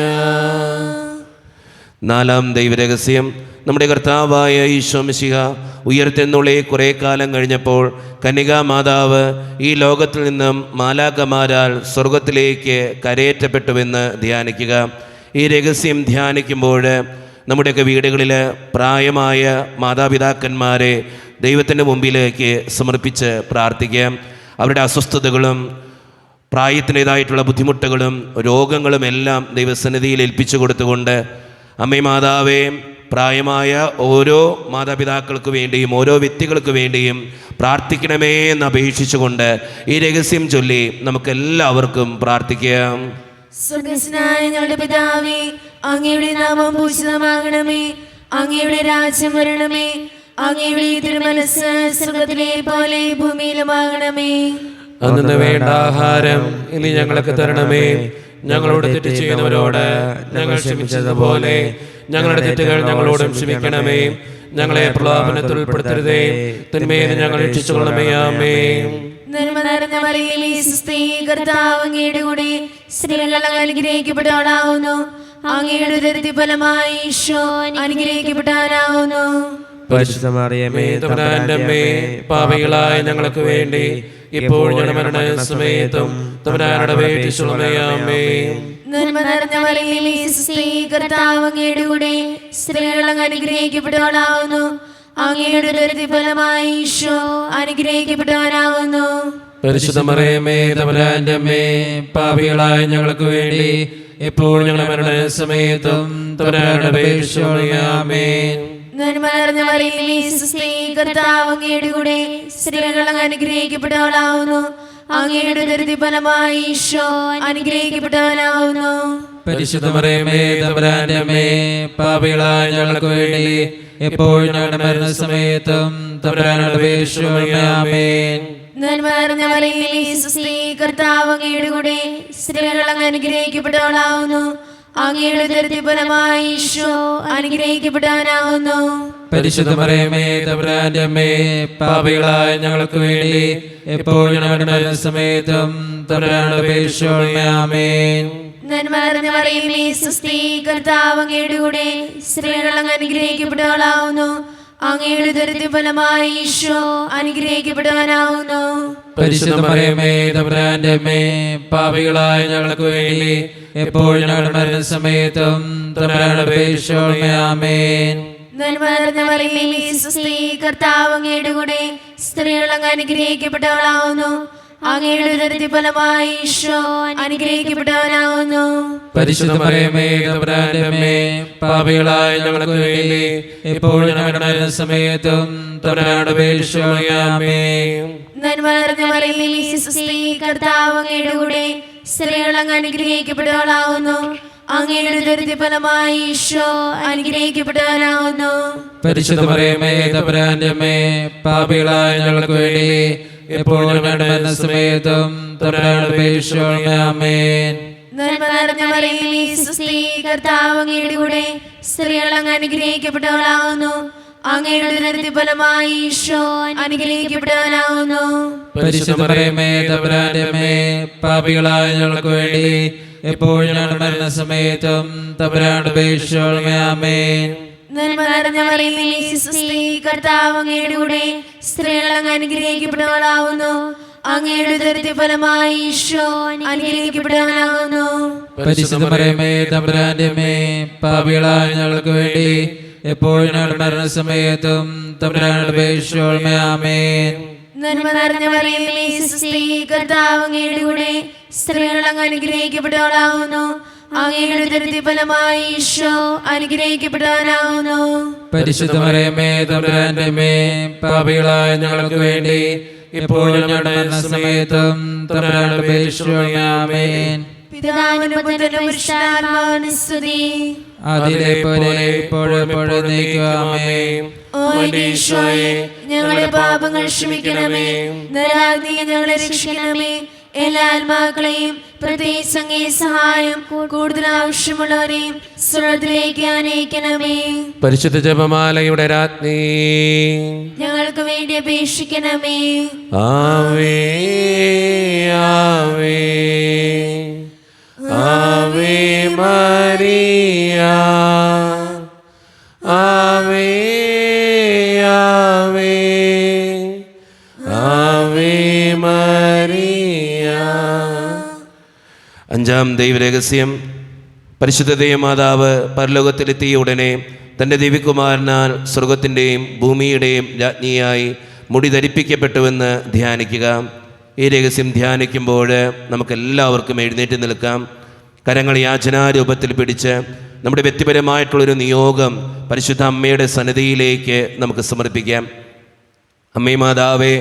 നാലാം ദൈവരഹസ്യം, നമ്മുടെ കർത്താവായ ഈശോ മിശിഹ ഉയർത്തെന്നുള്ള കുറേ കാലം കഴിഞ്ഞപ്പോൾ കന്യകാമാതാവ് ഈ ലോകത്തിൽ നിന്നും മാലാഖമാരാൽ സ്വർഗത്തിലേക്ക് കരയേറ്റപ്പെട്ടുവെന്ന് ധ്യാനിക്കുക. ഈ രഹസ്യം ധ്യാനിക്കുമ്പോൾ നമ്മുടെയൊക്കെ വീടുകളിൽ പ്രായമായ മാതാപിതാക്കന്മാരെ ദൈവത്തിൻ്റെ മുമ്പിലേക്ക് സമർപ്പിച്ച് പ്രാർത്ഥിക്കാം. അവരുടെ അസ്വസ്ഥതകളും പ്രായത്തിൻ്റേതായിട്ടുള്ള ബുദ്ധിമുട്ടുകളും രോഗങ്ങളും എല്ലാം ദൈവസന്നിധിയിൽ ഏൽപ്പിച്ചു കൊടുത്തുകൊണ്ട്, അമ്മേ മാതാവേ, പ്രായമായ ഓരോ മാതാപിതാക്കൾക്ക് വേണ്ടിയും ഓരോ വ്യക്തികൾക്ക് വേണ്ടിയും പ്രാർത്ഥിക്കണമേ എന്ന് അപേക്ഷിച്ചുകൊണ്ട് ഈ രഹസ്യം ചൊല്ലി നമുക്കെല്ലാവർക്കും പ്രാർത്ഥിക്കാം. സ്വർഗ്ഗസ്ഥനായ ഞങ്ങളുടെ പിതാവേ, അങ്ങയുടെ നാമം പൂജിതമാകണമേ. അങ്ങയുടെ രാജ്യം വരണമേ. അങ്ങയുടെ തിരുമനസ്സ് സ്വർഗ്ഗത്തിലെ പോലെ ഭൂമിയിലുമാകണമേ. അന്ന് വേണ്ട ആഹാരം ഇനി ഞങ്ങൾക്ക് തരണമേ. ഞങ്ങളോട് തെറ്റ് ചെയ്യുന്നവരോട് ഞങ്ങൾ ക്ഷമിച്ചതുപോലെ ഞങ്ങളുടെ തെറ്റുകൾ ഞങ്ങളോടും ക്ഷമിക്കണമേ. ഞങ്ങളെ പ്രലോഭനത്തിൽ ഉൾപ്പെടുത്തരുതേ, തിന്മയിൽ ഞങ്ങൾ രക്ഷിച്ചുകൊള്ളണമേ. ആമേൻ. നന്മ നിറഞ്ഞ മറിയമേ, സ്വസ്തി, കർത്താവ് അങ്ങയുടെ കൂടെ സ്ത്രീകൾ അനുഗ്രഹിക്കപ്പെട്ടവളാവുന്നു. അങ്ങയുടെ ഉദരത്തിൻ ഫലമായി ഈശോ അനുഗ്രഹിക്കപ്പെട്ടവനാവുന്നു. പരിശുദ്ധ മറിയമേ, തമ്പുരാന്റെ അമ്മേ, പാപികളായ ഞങ്ങൾക്ക് വേണ്ടി ഇപ്പോൾ ഞങ്ങളുടെ മരണസമയത്തും തമ്പുരാനോട് അപേക്ഷിച്ചുകൊള്ളണമേ. ആമേൻ. നന്മ നിറഞ്ഞ മറിയമേ, സ്വസ്തി, കർത്താവ് അങ്ങയുടെ കൂടെ സ്ത്രീകൾ അനുഗ്രഹിക്കപ്പെട്ടവളാവുന്നു. അങ്ങയുടെ ഉദരത്തിൻ ഫലമായി ഈശോ അനുഗ്രഹിക്കപ്പെട്ടവനാവുന്നു. പരിശുദ്ധ മറിയമേ, തമ്പുരാന്റെ അമ്മേ, പാപികളായ ഞങ്ങൾക്ക് വേണ്ടി ഇപ്പോൾ ഞങ്ങളുടെ മരണസമയത്തും തമ്പുരാനോട് അപേക്ഷിച്ചുകൊള്ളണമേ. ആമേൻ. നന്മ നിറഞ്ഞ മറിയമേ, സ്വസ്തി, കർത്താവ് അങ്ങയുടെ കൂടെ സ്ത്രീകൾ അനുഗ്രഹിക്കപ്പെട്ടവളാവുന്നു. അങ്ങയുടെ ഉദരത്തിൻ ഫലമായി ഈശോ അനുഗ്രഹിക്കപ്പെട്ടവനാവുന്നു. പരിശുദ്ധ മറിയമേ, തമ്പുരാന്റെ അമ്മേ, പാപികളായ ഞങ്ങൾക്ക് വേണ്ടി ഇപ്പോൾ ഞങ്ങളുടെ മരണസമയത്തും തമ്പുരാനോട് അപേക്ഷിച്ചുകൊള്ളണമേ. ആമേൻ. നന്മ നിറഞ്ഞ മറിയമേ, സ്വസ്തി, കർത്താവ് അങ്ങയുടെ കൂടെ സ്ത്രീകൾ അനുഗ്രഹിക്കപ്പെട്ടവളാവുന്നു. അങ്ങയുടെ ഉദരത്തിൻ ഫലമായി ഈശോ അനുഗ്രഹിക്കപ്പെട്ടവനാവുന്നു. പരിശുദ്ധ മറിയമേ, തമ്പുരാന്റെ അമ്മേ, പാപികളായ ഞങ്ങൾക്ക് വേണ്ടി എപ്പോൾ ഞങ്ങളുടെ മരണസമയത്തും തമ്പുരാനോട് അപേക്ഷിച്ചുകൊള്ളണമേ. ആമേൻ. നന്മ നിറഞ്ഞ മറിയമേ, സ്വസ്തി, കർത്താവ് അങ്ങയുടെ കൂടെ സ്ത്രീകൾ അനുഗ്രഹിക്കപ്പെട്ടവളാവുന്നു. അങ്ങയുടെ ഉദരത്തിൻ ഫലമായി ഈശോ അനുഗ്രഹിക്കപ്പെട്ടവനാവുന്നു. പരിശുദ്ധ മറിയമേ, തമ്പുരാന്റെ അമ്മേ, പാപികളായ ഞങ്ങൾക്ക് വേണ്ടി എപ്പോൾ ഞങ്ങളുടെ മരണസമയത്തും തമ്പുരാനോട് അപേക്ഷിച്ചുകൊള്ളണമേ. ആമേൻ. നന്മ നിറഞ്ഞ മറിയമേ, സ്വസ്തി, കർത്താവ് അങ്ങയുടെ കൂടെ സ്ത്രീകൾ അനുഗ്രഹിക്കപ്പെട്ടവളാവുന്നു. അങ്ങയുടെ ഉദരത്തിൻ ഫലമായി ഈശോ അനുഗ്രഹിക്കപ്പെട്ടവനാവുന്നു. പരിശുദ്ധ മറിയമേ, തമ്പുരാന്റെ അമ്മേ, പാപികളായ ഞങ്ങൾക്ക് വേണ്ടി ഇപ്പോൾ ഞങ്ങളുടെ മരണസമയത്തും തമ്പുരാനോട് അപേക്ഷിച്ചുകൊള്ളണമേ. ആമേൻ. നന്മ നിറഞ്ഞ മറിയമേ, സ്വസ്തി, കർത്താവ് അങ്ങയുടെ കൂടെ സ്ത്രീകൾ അനുഗ്രഹിക്കപ്പെട്ടവളാവുന്നു. അങ്ങയുടെ ഉദരത്തിൻ ഫലമായി ഈശോ അനുഗ്രഹിക്കപ്പെട്ടവനാവുന്നു. പരിശുദ്ധ മറിയമേ, തമ്പുരാന്റെ അമ്മേ, പാപികളായ ഞങ്ങൾക്ക് വേണ്ടി എപ്പോൾ ഞങ്ങളുടെ മരണസമയത്തും തമ്പുരാനോട് അപേക്ഷിച്ചുകൊള്ളണമേ. ആമേൻ. നന്മ നിറഞ്ഞ മറിയമേ, സ്വസ്തി, കർത്താവ് അങ്ങയുടെ കൂടെ സ്ത്രീകൾ അനുഗ്രഹിക്കപ്പെട്ടവളാവുന്നു. അങ്ങയുടെ ഉദരത്തിൻ ഫലമായി ഈശോ അനുഗ്രഹിക്കപ്പെട്ടവനാവുന്നു. പരിശുദ്ധ മറിയമേ, തമ്പുരാന്റെ അമ്മേ, പാപികളായ ഞങ്ങൾക്ക് വേണ്ടി എപ്പോൾ ഞങ്ങളുടെ മരണസമയത്തും തമ്പുരാനോട് അപേക്ഷിച്ചുകൊള്ളണമേ. ആമേൻ. നന്മ നിറഞ്ഞ മറിയമേ, സ്വസ്തി, കർത്താവ് അങ്ങയുടെ കൂടെ സ്ത്രീകൾ അനുഗ്രഹിക്കപ്പെട്ടവളാവുന്നു. അങ്ങയുടെ ഉദരത്തിൻ ഫലമായി ഈശോ അനുഗ്രഹിക്കപ്പെട്ടവനാവുന്നു. പരിശുദ്ധ മറിയമേ, തമ്പുരാന്റെ അമ്മേ, പാപികളായ ഞങ്ങൾക്ക് വേണ്ടി എപ്പോൾ ഞങ്ങളുടെ മരണസമയത്തും തമ്പുരാനോട് അപേക്ഷിച്ചുകൊള്ളണമേ. ആമേൻ. നന്മ നിറഞ്ഞ മറിയമേ, സ്വസ്തി, കർത്താവ് അങ്ങയുടെ കൂടെ സ്ത്രീകൾ അനുഗ്രഹിക്കപ്പെട്ടവളാവുന്നു. അങ്ങയുടെ ഉദരത്തിൻ ഫലമായി ഈശോ അനുഗ്രഹിക്കപ്പെട്ടവനാവുന്നു. പരിശുദ്ധ മറിയമേ, തമ്പുരാന്റെ അമ്മേ, പാപികളായ ഞങ്ങൾക്ക് വേണ്ടി ഇപ്പോൾ ഞങ്ങളുടെ മരണസമയത്തും തമ്പുരാനോട് അപേക്ഷിച്ചുകൊള്ളണമേ. ആമേൻ. പിതാവിനും പുത്രനും പരിശുദ്ധാത്മാവിനും സ്തുതി. അതിലെ പോലെ ഇപ്പോഴും നീക്കുവാമേ. ഓ എന്റെ ഈശോയെ, ഞങ്ങളുടെ പാപങ്ങൾ ക്ഷമിക്കണമേ. നരകാഗ്നിയിൽ ഞങ്ങളെ രക്ഷിക്കണമേ. എല്ലാ ആത്മാക്കളെയും പ്രത്യേകിച്ച് അങ്ങേ സഹായം കൂടുതൽ ആവശ്യമുള്ളവരെയും സ്വർഗ്ഗത്തിലേക്ക് ആനയിക്കണമേ. പരിശുദ്ധ ജപമാലയുടെ രാജ്ഞി, ഞങ്ങൾക്ക് വേണ്ടി അപേക്ഷിക്കണമേ. ആവേ ആവേ ആവേ മരിയ, ആവേ ആവേ ആവേ മരിയ. അഞ്ചാം ദൈവരഹസ്യം. പരിശുദ്ധ ദൈവമാതാവ് പരലോകത്തിലെത്തിയ ഉടനെ തൻ്റെ ദിവ്യകുമാരനാൽ സ്വർഗത്തിൻ്റെയും ഭൂമിയുടെയും രാജ്ഞിയായി മുടി ധരിപ്പിക്കപ്പെട്ടുവെന്ന് ധ്യാനിക്കുക. ഈ രഹസ്യം ധ്യാനിക്കുമ്പോൾ നമുക്കെല്ലാവർക്കും എഴുന്നേറ്റ് നിൽക്കാം. കരങ്ങൾ യാചനാരൂപത്തിൽ പിടിച്ച് നമ്മുടെ വ്യക്തിപരമായിട്ടുള്ളൊരു നിയോഗം പരിശുദ്ധ അമ്മയുടെ സന്നിധിയിലേക്ക് നമുക്ക് സമർപ്പിക്കാം. അമ്മേ മാതാവേ,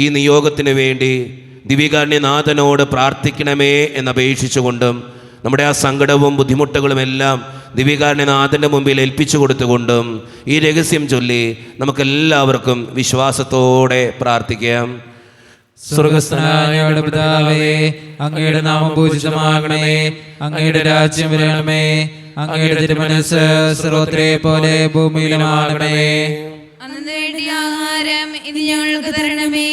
ഈ നിയോഗത്തിന് വേണ്ടി ദിവ്യകാരുണ്യനാഥനോട് പ്രാർത്ഥിക്കണമേ എന്നപേക്ഷിച്ചുകൊണ്ടും നമ്മുടെ ആ സങ്കടവും ബുദ്ധിമുട്ടുകളും എല്ലാം ദിവ്യകാരുണ്യനാഥൻ്റെ മുമ്പിൽ ഏൽപ്പിച്ചു കൊടുത്തുകൊണ്ടും ഈ രഹസ്യം ചൊല്ലി നമുക്കെല്ലാവർക്കും വിശ്വാസത്തോടെ പ്രാർത്ഥിക്കാം. സ്വർഗസ്ഥനായ ഞങ്ങളുടെ പിതാവേ, അങ്ങയുടെ നാമം പൂജിതമാകണമേ. അങ്ങയുടെ രാജ്യം വരണമേ. അങ്ങയുടെ തിരുമനസ്സ് സ്വർഗ്ഗത്തിലെ പോലെ ഭൂമിയിലുമാകണമേ. അന്നു വേണ്ടി ആഹാരം ഇന്ന് ഞങ്ങൾക്ക് തരണമേ.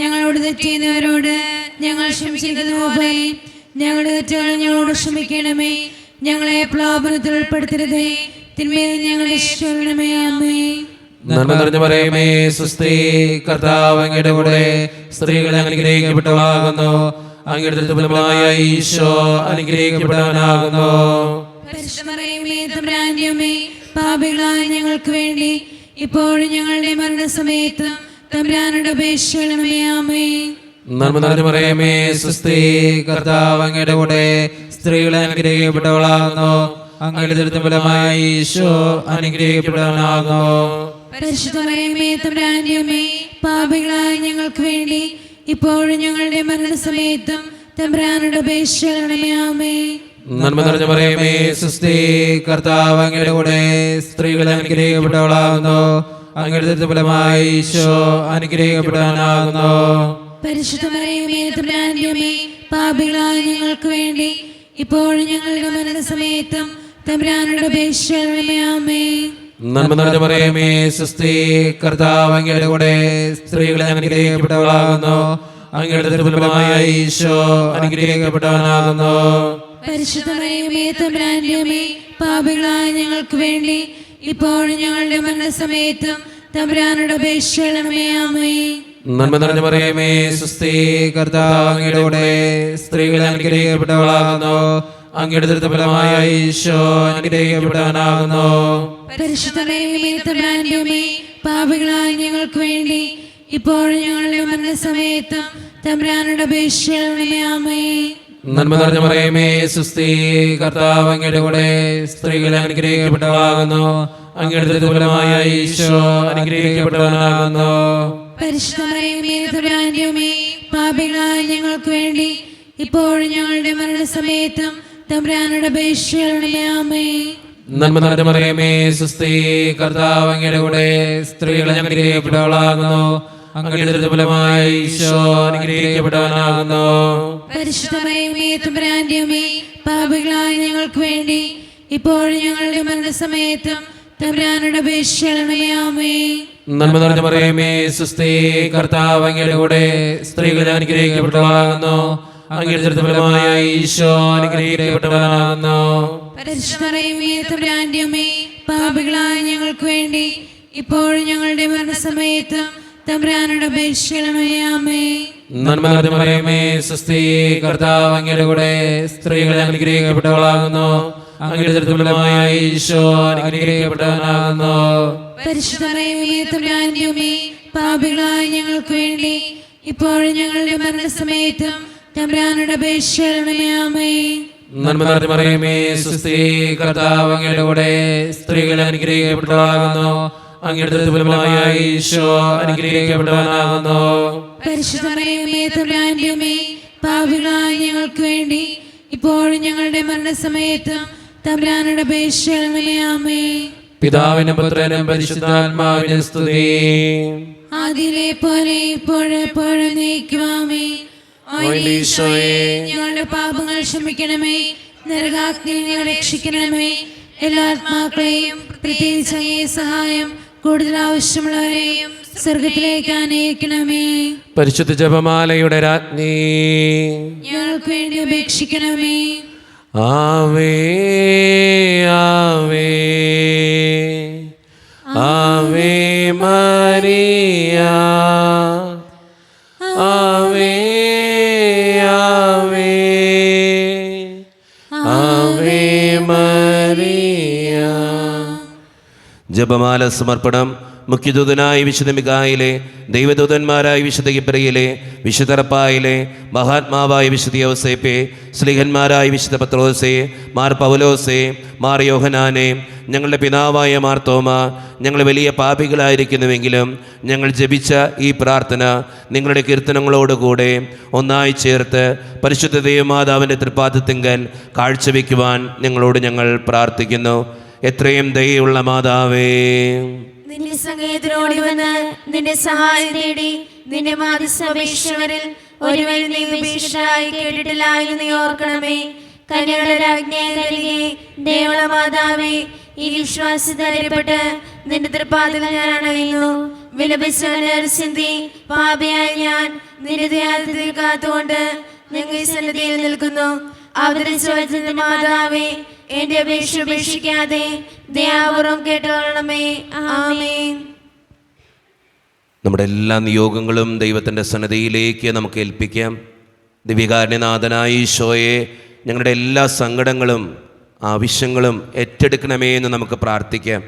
ഞങ്ങളോട് തെറ്റിയുന്നവരോട് ഞങ്ങൾ ക്ഷമിക്കുന്നത് പോലെ ഞങ്ങളുടെ തെറ്റുകൾ ഞങ്ങളോട് ക്ഷമിക്കണമേ. ഞങ്ങളെ പ്രലോഭനത്തിൽ ഉൾപ്പെടുത്തരുതേ, തിന്മയിൽ ഞങ്ങളെ രക്ഷിക്കണമേ. ആമേൻ. നന്മ നിറഞ്ഞ മറിയമേ, സ്വസ്തി, കർത്താവ് അങ്ങയുടെ കൂടെ സ്ത്രീകൾ അനുഗ്രഹിക്കപ്പെട്ടവളാകുന്നു. അങ്ങയുടെ ഫലമായ ഈശോ അനുഗ്രഹിക്കപ്പെട്ടവനാകുന്നു. പരിശുദ്ധ മറിയമേ, തമ്പുരാന്റെ അമ്മേ, പാപികളായ ഞങ്ങൾക്ക് വേണ്ടി ഇപ്പോഴും ഞങ്ങളുടെ മരണസമയത്ത് തമ്പുരാനോട് അപേക്ഷിക്കണമേ. ആമേൻ. നന്മ നിറഞ്ഞ മറിയമേ, സ്വസ്തി, കർത്താവ് അങ്ങയുടെ കൂടെ സ്ത്രീകൾ അനുഗ്രഹിക്കപ്പെട്ടവളാകുന്നു. അങ്ങയുടെ ഫലമായ ഈശോ അനുഗ്രഹിക്കപ്പെട്ടവനാകുന്നു. പരിശുദ്ധ മറിയമേ, തമ്പുരാന്റെ അമ്മേ, പാപികളായ ഞങ്ങൾക്ക് വേണ്ടി ഇപ്പോഴും ഞങ്ങളുടെ മരണസമയത്തും തമ്പുരാനോട് അപേക്ഷിക്കണമേ. ആമേൻ. നന്മ നിറഞ്ഞ മറിയമേ, സ്വസ്തി, കർത്താവ് അങ്ങയുടെ കൂടെ സ്ത്രീകൾ അനുഗ്രഹിക്കപ്പെട്ടവളാകുന്നു. അങ്ങയുടെ ഫലമായ ഈശോ അനുഗ്രഹിക്കപ്പെട്ടവനാകുന്നു. പരിശുദ്ധ മറിയമേ, തമ്പുരാന്റെ അമ്മേ, പാപികളായ ഞങ്ങൾക്ക് വേണ്ടി ഇപ്പോഴും ഞങ്ങളുടെ മരണസമയത്തും തമ്പുരാനോട് അപേക്ഷിക്കണമേ. ആമേൻ. നന്മ നിറഞ്ഞ മറിയമേ, സ്വസ്തി, കർത്താവ് അങ്ങയുടെ കൂടെ സ്ത്രീകൾ അനുഗ്രഹിക്കപ്പെട്ടവളാകുന്നു. അങ്ങയുടെ ഫലമായ ഈശോ അനുഗ്രഹിക്കപ്പെട്ടവനാകുന്നു. പരിശുദ്ധ മറിയമേ, തമ്പുരാന്റെ അമ്മേ, പാപികളായ ഞങ്ങൾക്ക് വേണ്ടി ഇപ്പോഴും ഞങ്ങളുടെ മരണസമയത്തും തമ്പുരാനോട് അപേക്ഷിക്കണമേ. ആമേൻ. നന്മ നിറഞ്ഞ മറിയമേ, സ്വസ്തി, കർത്താവ് അങ്ങയുടെ കൂടെ സ്ത്രീകൾ അനുഗ്രഹിക്കപ്പെട്ടവളാകുന്നു. അങ്ങയുടെ ഫലമായ ഈശോ അനുഗ്രഹിക്കപ്പെട്ടവനാകുന്നു. പരിശുദ്ധ മറിയമേ, തമ്പുരാന്റെ അമ്മേ, പാപികളായ ഞങ്ങൾക്ക് വേണ്ടി ഇപ്പോഴും ഞങ്ങളുടെ മരണസമയത്തും തമ്പുരാനോട് അപേക്ഷിക്കണമേ. ആമേൻ. നന്മ നിറഞ്ഞ മറിയമേ, സ്വസ്തി, കർത്താവ് അങ്ങയുടെ കൂടെ സ്ത്രീകൾ അനുഗ്രഹിക്കപ്പെട്ടവളാകുന്നു. അങ്ങയുടെ ഫലമായ ഈശോ അനുഗ്രഹിക്കപ്പെട്ടവനാകുന്നു. പരിശുദ്ധ മറിയമേ, തമ്പുരാന്റെ അമ്മേ, പാപികളായ ഞങ്ങൾക്ക് വേണ്ടി ഇപ്പോഴും ഞങ്ങളുടെ മരണസമയത്തും തമ്പുരാനോട് അപേക്ഷിക്കണമേ. ആമേൻ. നന്മ നിറഞ്ഞ മറിയമേ, സ്വസ്തി, കർത്താവ് അങ്ങയുടെ കൂടെ സ്ത്രീകൾ അനുഗ്രഹിക്കപ്പെട്ടവളാകുന്നു. അങ്ങയുടെ ഫലമായ ഈശോ അനുഗ്രഹിക്കപ്പെട്ടവനാകുന്നു. പരിശുദ്ധ മറിയമേ, തമ്പുരാന്റെ അമ്മേ, പാപികളായ ഞങ്ങൾക്ക് വേണ്ടി ഇപ്പോഴും ഞങ്ങളുടെ മരണസമയത്തും തമ്പുരാനോട് അപേക്ഷിക്കണമേ. ആമേൻ. നന്മ നിറഞ്ഞ മറിയമേ, സ്വസ്തി, കർത്താവ് അങ്ങയുടെ കൂടെ സ്ത്രീകൾ അനുഗ്രഹിക്കപ്പെട്ടവളാകുന്നു. അങ്ങയുടെ ഫലമായ ഈശോ അനുഗ്രഹിക്കപ്പെട്ടവനാകുന്നു. പരിശുദ്ധ മറിയമേ, തമ്പുരാന്റെ അമ്മേ, പാപികളായ ഞങ്ങൾക്ക് വേണ്ടി ഇപ്പോഴും ഞങ്ങളുടെ മരണസമയത്തും തമ്പുരാനോട് അപേക്ഷിക്കണമേ. ആമേൻ. നന്മ നിറഞ്ഞ മറിയമേ, സ്വസ്തി, കർത്താവ് അങ്ങയുടെ കൂടെ സ്ത്രീകൾ അനുഗ്രഹിക്കപ്പെട്ടവളാകുന്നു. അങ്ങയുടെ ഫലമായ ഈശോ അനുഗ്രഹിക്കപ്പെട്ടവനാകുന്നു. പരിശുദ്ധ മറിയമേ, തമ്പുരാന്റെ അമ്മേ, പാപികളായ ഞങ്ങൾക്ക് വേണ്ടി ഇപ്പോഴും ഞങ്ങളുടെ മരണസമയത്തും തമ്പുരാനോട് അപേക്ഷിക്കണമേ. ആമേൻ. നന്മ നിറഞ്ഞ മറിയമേ, സ്വസ്തി, കർത്താവ് അങ്ങയുടെ കൂടെ സ്ത്രീകൾ അനുഗ്രഹിക്കപ്പെട്ടവളാകുന്നു. അങ്ങയുടെ ഫലമായ ഈശോ അനുഗ്രഹിക്കപ്പെട്ടവനാകുന്നു. പരിശുദ്ധ മറിയമേ, തമ്പുരാന്റെ അമ്മേ, പാപികളായ ഞങ്ങൾക്ക് വേണ്ടി ഇപ്പോഴും ഞങ്ങളുടെ മരണസമയത്തും തമ്പുരാനുടെ അപേക്ഷയാമേ. പിതാവിനും പുത്രനും പരിശുദ്ധാത്മാവിനും സ്തുതി. ആദിയിലെ പോലെ ഇപ്പോഴെപ്പോഴും നീക്കുവാമേ. ഞങ്ങളുടെ പാപങ്ങൾ ക്ഷമിക്കണമേ. നരകാഗ്നിയിൽ ഞങ്ങളെ രക്ഷിക്കണമേ. എല്ലാ ആത്മാക്കളെയും പ്രത്യേകിച്ച് അങ്ങേ സഹായം കൂടുതൽ ആവശ്യമുള്ളവരെയും സ്വർഗത്തിലേക്ക് ആനയിക്കണമേ. പരിശുദ്ധ ജപമാലയുടെ രാജ്ഞി, ഞങ്ങൾക്ക് വേണ്ടി അപേക്ഷിക്കണമേ. ആവേ ആവേ ആവേ മരിയ, ആവേ ആവേ ആവേ മരിയ. ജപമാല സമർപ്പണം. മുഖ്യദൂതനായ വിശുദ്ധ മിഖായേലേ, ദൈവദൂതന്മാരായ വിശുദ്ധ ഗിബ്രിയേലേ, വിശുദ്ധ റഫായേലേ, മഹാത്മാവായ വിശുദ്ധ യൗസേപ്പേ, സ്ലീഹന്മാരായ വിശുദ്ധ പത്രോസേ, മാർ പൗലോസേ, മാർ യോഹനാനേ, ഞങ്ങളുടെ പിതാവായ മാർ തോമ, ഞങ്ങൾ വലിയ പാപികളായിരിക്കുന്നുവെങ്കിലും ഞങ്ങൾ ജപിച്ച ഈ പ്രാർത്ഥന നിങ്ങളുടെ കീർത്തനങ്ങളോടുകൂടെ ഒന്നായി ചേർത്ത് പരിശുദ്ധ ദൈവമാതാവിൻ്റെ തൃപ്പാദത്തിങ്കൽ കാഴ്ചവെക്കുവാൻ ഞങ്ങൾ പ്രാർത്ഥിക്കുന്നു. എത്രയും ദയയുള്ള മാതാവേ, നിന്റെ സംഗീതത്തിനോടി വന്ന് നിന്റെ സഹായം തേടി നിന്റെ മാധ്യസ്ഥപേക്ഷകരിൽ ഒരുവൻ നീ ഉപേക്ഷയായി കേട്ടിട്ടില്ല എന്ന് നീ ഓർക്കണമേ. കന്യകളുടെ രാജ്ഞിയെ കരുകെ ദൈവമുള്ള മാതാവേ, ഈ വിശ്വാസത്തിൽപ്പെട്ട് നിന്റെ തൃപ്പാദങ്ങൾ ഞാൻ അണയുന്നു. വിലപിച്ചി പാപിയായ ഞാൻ നിന്റെ ദയാദിത്യത്തിൽ കാത്തുകൊണ്ട് ഞങ്ങൾ ഈ സന്നിധിയിൽ നിൽക്കുന്നു. അവതരിച്ച മാതാവേ, എന്റെ അപേക്ഷ ഉപേക്ഷിക്കാതെ ദയാപൂർവം കേട്ടുകൊള്ളണമേ. ആമേൻ. നമ്മുടെ എല്ലാ നിയോഗങ്ങളും ദൈവത്തിൻ്റെ സന്നിധിയിലേക്ക് നമുക്ക് ഏൽപ്പിക്കാം. ദിവ്യകാരുണ്യനാഥനായ ഈശോയെ, ഞങ്ങളുടെ എല്ലാ സങ്കടങ്ങളും ആവശ്യങ്ങളും ഏറ്റെടുക്കണമേ എന്ന് നമുക്ക് പ്രാർത്ഥിക്കാം.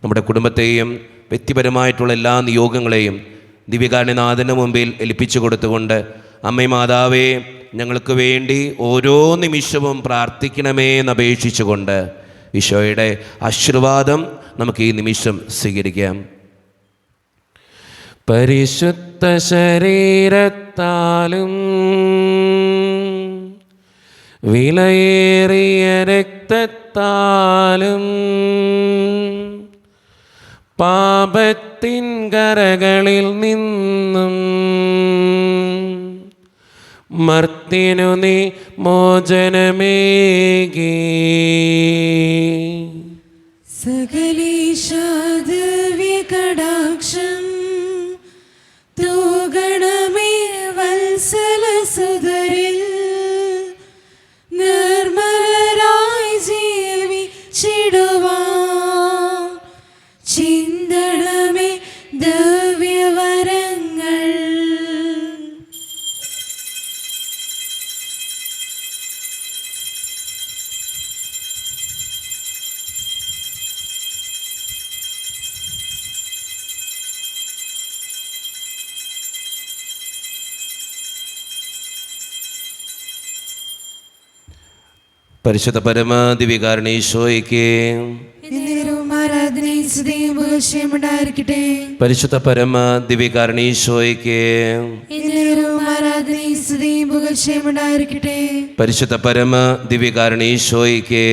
നമ്മുടെ കുടുംബത്തെയും വ്യക്തിപരമായിട്ടുള്ള എല്ലാ നിയോഗങ്ങളെയും ദിവ്യകാരുണ്യനാഥന് മുമ്പിൽ ഏൽപ്പിച്ചു കൊടുത്തുകൊണ്ട് അമ്മേ മാതാവേ, ഞങ്ങൾക്ക് വേണ്ടി ഓരോ നിമിഷവും പ്രാർത്ഥിക്കണമേ എന്നപേക്ഷിച്ചുകൊണ്ട് ഈശോയുടെ ആശീർവാദം നമുക്ക് ഈ നിമിഷം സ്വീകരിക്കാം. പരിശുദ്ധ ശരീരത്താലും വിലയേറിയ രക്തത്താലും പാപത്തിൻ കരകളിൽ നിന്നും മർത്തിനു നീ മോചനമേകി. സകലേശാദിവ്യകടാക്ഷം തൂഗണമേ വത്സലസുതരിൽ നിർമ്മലരായി ജീവിച്ചിടുവാൻ ചിന്തണമേ ദിവ്യവരങ്ങൾ. പരിശുദ്ധ പരമാദിവ്യകാരുണ്യേശ്വരയ്ക്ക് പരിശുദ്ധ പരമാദിവ്യകാരുണ്യേശ്വരയ്ക്ക് പരിശുദ്ധ പരമാദിവ്യകാരുണ്യേശ്വരയ്ക്ക്